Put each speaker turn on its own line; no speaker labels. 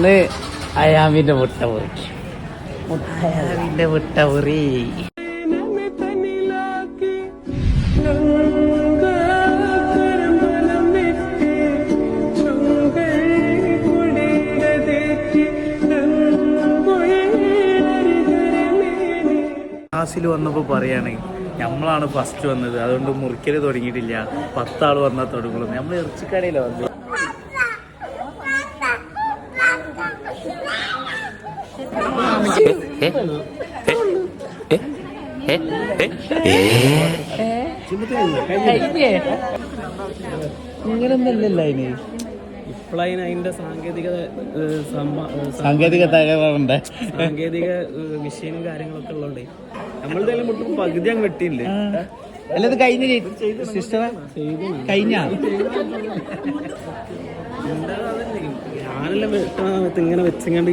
ഇന്ന് അയാമിന്റെ മുട്ട പൊറി. അയാമിന്റെ മുട്ട പൊറി. ക്ലാസ്സിൽ വന്നപ്പോൾ പറയുകയാണ് നമ്മളാണ് ഫസ്റ്റ് വന്നത്, അതുകൊണ്ട് മുറിക്കൽ തുടങ്ങിയിട്ടില്ല, 10 ആൾ വന്നാൽ തുടങ്ങുള്ളൂ. നമ്മൾ ഇറച്ചിക്കടയിലോ വന്നത്. ഇങ്ങനൊന്നല്ലല്ലോ അതിന്. ഇപ്പോഴതിന് അതിന്റെ സാങ്കേതിക തകരാറുണ്ട്. സാങ്കേതിക വിഷയവും കാര്യങ്ങളൊക്കെ ഉള്ളതുകൊണ്ട് നമ്മളെല്ലാം മുട്ടും പകുതി അങ്ങ് വെട്ടിയില്ലേ. അല്ലത് കഴിഞ്ഞ സിസ്റ്ററെ കഴിഞ്ഞ ഞാനെല്ലാം വെട്ടണ ഇങ്ങനെ വെച്ചങ്ങാണ്ട്